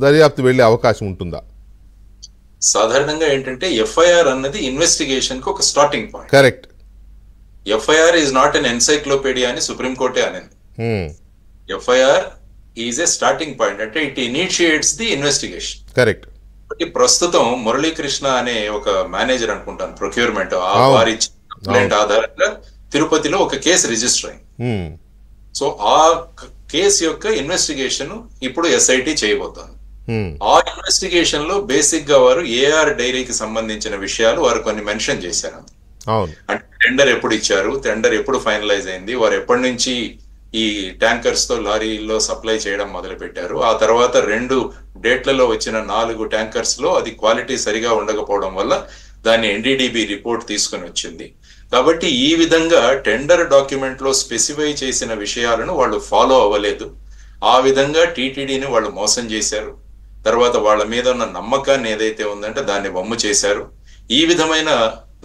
దర్యాప్తు వెళ్ళే అవకాశం ఉంటుందా? సాధారణంగా ఏంటంటే ఎఫ్ఐఆర్ అన్నది ఇన్వెస్టిగేషన్ కి ఒక starting point. Correct. FIR is not an encyclopedia అని సుప్రీంకోర్టే అనింది. FIR is a starting point, అంటే it initiates the investigation. Correct. ప్రస్తుతం మురళీకృష్ణ అనే ఒక మేనేజర్ అనుకుంటాను ప్రొక్యూర్మెంట్, వారి కంప్లైంట్ ఆధారంగా తిరుపతిలో ఒక కేసు రిజిస్టర్ అయింది. సో ఆ కేసు యొక్క ఇన్వెస్టిగేషన్ ఇప్పుడు ఎస్ఐటి చేయబోతోంది. ఆ ఇన్వెస్టిగేషన్ లో బేసిక్ గా వారు ఏఆర్ డైరీకి సంబంధించిన విషయాలు వారు కొన్ని మెన్షన్ చేశారు. అంటే టెండర్ ఎప్పుడు ఇచ్చారు, టెండర్ ఎప్పుడు ఫైనలైజ్ అయింది, వారు ఎప్పటి నుంచి ఈ ట్యాంకర్స్ తో లారీల్లో సప్లై చేయడం మొదలు పెట్టారు, ఆ తర్వాత 2 డేట్లలో వచ్చిన 4 ట్యాంకర్స్ లో అది క్వాలిటీ సరిగా ఉండకపోవడం వల్ల దాన్ని ఎన్డీడీబీ రిపోర్ట్ తీసుకుని వచ్చింది. కాబట్టి ఈ విధంగా టెండర్ డాక్యుమెంట్ లో స్పెసిఫై చేసిన విషయాలను వాళ్ళు ఫాలో అవ్వలేదు. ఆ విధంగా టీటీడీని వాళ్ళు మోసం చేశారు. తర్వాత వాళ్ళ మీద ఉన్న నమ్మకాన్ని ఏదైతే ఉందంటే దాన్ని వమ్ము చేశారు. ఈ విధమైన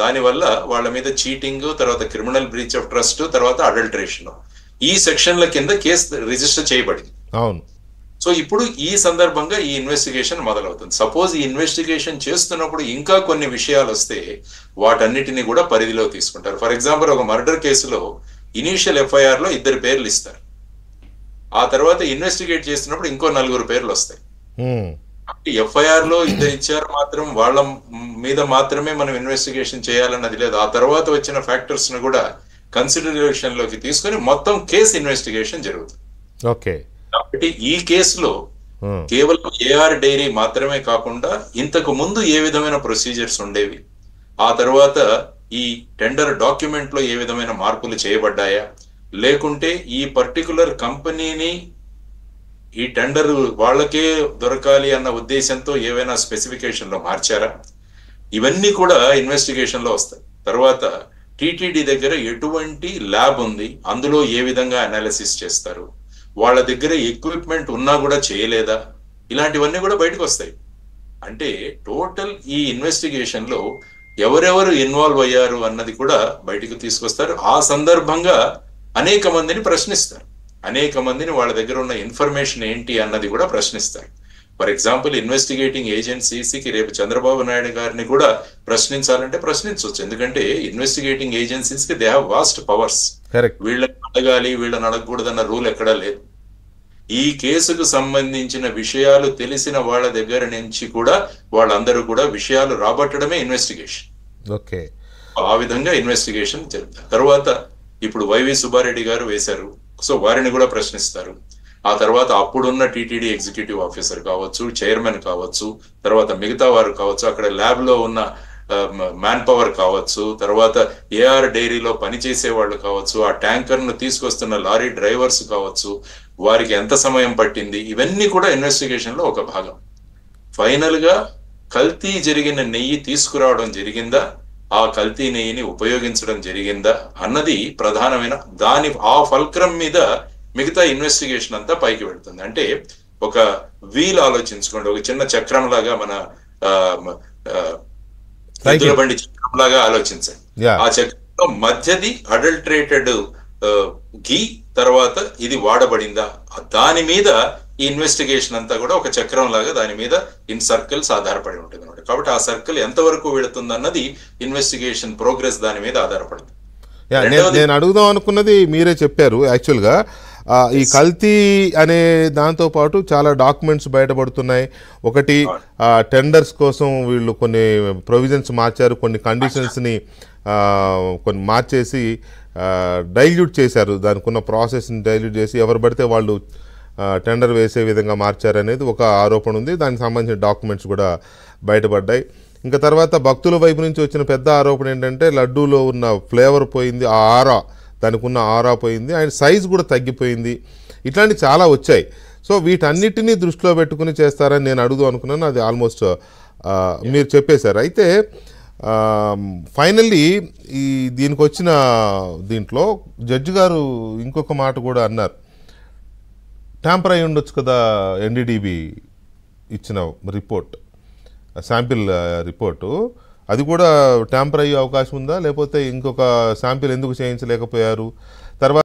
దాని వల్ల వాళ్ళ మీద చీటింగ్, తర్వాత క్రిమినల్ బ్రీచ్ ఆఫ్ ట్రస్ట్, తర్వాత అడల్టరేషన్, ఈ సెక్షన్ల కింద కేసు రిజిస్టర్ చేయబడింది. అవును. సో ఇప్పుడు ఈ సందర్భంగా ఈ ఇన్వెస్టిగేషన్ మొదలవుతుంది. సపోజ్ ఈ ఇన్వెస్టిగేషన్ చేస్తున్నప్పుడు ఇంకా కొన్ని విషయాలు వస్తే వాటన్నిటిని కూడా పరిధిలో తీసుకుంటారు. ఫర్ ఎగ్జాంపుల్, ఒక మర్డర్ కేసులో ఇనీషియల్ ఎఫ్ఐఆర్ లో 2 పేర్లు ఇస్తారు, ఆ తర్వాత ఇన్వెస్టిగేట్ చేస్తున్నప్పుడు ఇంకో 4 పేర్లు వస్తాయి. ఎఫ్ఐఆర్ లో 2 ఇచ్చారు మాత్రం వాళ్ళ మీద మాత్రమే మనం ఇన్వెస్టిగేషన్ చేయాలన్నది లేదు. ఆ తర్వాత వచ్చిన ఫ్యాక్టర్స్ ను కూడా కన్సిడరేషన్ లోకి తీసుకుని మొత్తం కేసు ఇన్వెస్టిగేషన్ జరుగుతుంది. ఓకే. కాబట్టి ఈ కేసులో కేవలం ఏఆర్ డైరీ మాత్రమే కాకుండా ఇంతకు ముందు ఏ విధమైన ప్రొసీజర్స్ ఉండేవి, ఆ తర్వాత ఈ టెండర్ డాక్యుమెంట్ లో ఏ విధమైన మార్పులు చేయబడ్డాయా, లేకుంటే ఈ పర్టికులర్ కంపెనీని ఈ టెండర్ వాళ్ళకే దొరకాలి అన్న ఉద్దేశంతో ఏవైనా స్పెసిఫికేషన్ లో మార్చారా, ఇవన్నీ కూడా ఇన్వెస్టిగేషన్ లో వస్తాయి. తర్వాత టీటీడీ దగ్గర ఎటువంటి ల్యాబ్ ఉంది, అందులో ఏ విధంగా అనాలిసిస్ చేస్తారు, వాళ్ళ దగ్గర ఎక్విప్మెంట్ ఉన్నా కూడా చేయలేదా, ఇలాంటివన్నీ కూడా బయటకు వస్తాయి. అంటే టోటల్ ఈ ఇన్వెస్టిగేషన్ లో ఎవరెవరు ఇన్వాల్వ్ అయ్యారు అన్నది కూడా బయటకు తీసుకొస్తారు. ఆ సందర్భంగా అనేక మందిని ప్రశ్నిస్తారు, అనేక మందిని వాళ్ళ దగ్గర ఉన్న ఇన్ఫర్మేషన్ ఏంటి అన్నది కూడా ప్రశ్నిస్తారు. ఫర్ ఎగ్జాంపుల్, ఇన్వెస్టిగేటింగ్ ఏజెన్సీస్కి రేపు చంద్రబాబు నాయుడు గారిని కూడా ప్రశ్నించాలంటే ప్రశ్నించవచ్చు. ఎందుకంటే ఇన్వెస్టిగేటింగ్ ఏజెన్సీస్ కి దే హ్యావ్ వాస్ట్ పవర్స్. వీళ్ళని అడగాలి, వీళ్ళని అడగకూడదన్న రూల్ ఎక్కడా లేదు. ఈ కేసుకు సంబంధించిన విషయాలు తెలిసిన వాళ్ళ దగ్గర నుంచి కూడా వాళ్ళందరూ కూడా విషయాలు రాబట్టడమే ఇన్వెస్టిగేషన్. ఓకే. ఆ విధంగా ఇన్వెస్టిగేషన్ జరుగుతారు. తర్వాత ఇప్పుడు వైవి సుబ్బారెడ్డి గారు వేశారు, సో వారిని కూడా ప్రశ్నిస్తారు. ఆ తర్వాత అప్పుడున్న టీటీడీ ఎగ్జిక్యూటివ్ ఆఫీసర్ కావచ్చు, చైర్మన్ కావచ్చు, తర్వాత మిగతా వారు కావచ్చు, అక్కడ ల్యాబ్ లో ఉన్న మ్యాన్ పవర్ కావచ్చు, తర్వాత ఏఆర్ డైరీలో పనిచేసే వాళ్ళు కావచ్చు, ఆ ట్యాంకర్ ను తీసుకొస్తున్న లారీ డ్రైవర్స్ కావచ్చు, వారికి ఎంత సమయం పట్టింది, ఇవన్నీ కూడా ఇన్వెస్టిగేషన్ లో ఒక భాగం. ఫైనల్ గా కల్తీ జరిగిన నెయ్యి తీసుకురావడం జరిగిందా, ఆ కల్తీ నెయ్యిని ఉపయోగించడం జరిగిందా అన్నది ప్రధానమైన ఆ ఫల్క్రమ్ మీద మిగతా ఇన్వెస్టిగేషన్ అంతా పైకి వెళ్తుంది. అంటే ఒక వీల్ ఆలోచించుకోండి, ఒక చిన్న చక్రం లాగా, మన ఎద్దుల బండి చక్రం లాగా ఆలోచించండి. ఆ చక్రంలో మధ్యది అడల్టరేటెడ్ ఘీ, తర్వాత ఇది వాడబడిందా, దాని మీద ఈ ఇన్వెస్టిగేషన్ అంతా కూడా ఒక చక్రం లాగా దాని మీద ఇన్ సర్కిల్స్ ఆధారపడి ఉంటుంది అన్నమాట. కాబట్టి ఆ సర్కిల్ ఎంతవరకు వెళుతుంది అన్నది ఇన్వెస్టిగేషన్ ప్రోగ్రెస్ దాని మీద ఆధారపడుతుంది. నేను అడుగుదాం అనుకున్నది మీరే చెప్పారు. యాక్చువల్గా ఈ కల్తీ అనే దాంతో పాటు చాలా డాక్యుమెంట్స్ బయటపడుతున్నాయి. ఒకటి, టెండర్స్ కోసం వీళ్ళు కొన్ని ప్రొవిజన్స్ మార్చారు, కొన్ని కండిషన్స్ని కొన్ని మార్చేసి డైల్యూట్ చేశారు, దానికి ఉన్న ప్రాసెస్ని డైల్యూట్ చేసి ఎవరు పడితే వాళ్ళు టెండర్ వేసే విధంగా మార్చారనేది ఒక ఆరోపణ ఉంది. దానికి సంబంధించిన డాక్యుమెంట్స్ కూడా బయటపడ్డాయి. ఇంకా తర్వాత భక్తుల వైపు నుంచి వచ్చిన పెద్ద ఆరోపణ ఏంటంటే లడ్డూలో ఉన్న ఫ్లేవర్ పోయింది, ఆ ఆరా, దానికి ఉన్న ఆరా పోయింది, అండ్ సైజ్ కూడా తగ్గిపోయింది. ఇట్లాంటి చాలా వచ్చాయి. సో వీటన్నిటినీ దృష్టిలో పెట్టుకుని చేస్తారని నేను అడుగుదాం అనుకున్నాను. అది ఆల్మోస్ట్ మీరు చెప్పేశారు. అయితే ఫైనల్లీ దీనికి వచ్చిన దీంట్లో జడ్జి గారు ఇంకొక మాట కూడా అన్నారు, ట్యాంపర్ అయి ఉండొచ్చు కదా ఎన్డీడీబీ ఇచ్చిన రిపోర్ట్, శాంపిల్ రిపోర్టు, అది కూడా ట్యాంపర్ అయ్యే అవకాశం ఉందా, లేకపోతే ఇంకొక శాంపిల్ ఎందుకు చేయించలేకపోయారు,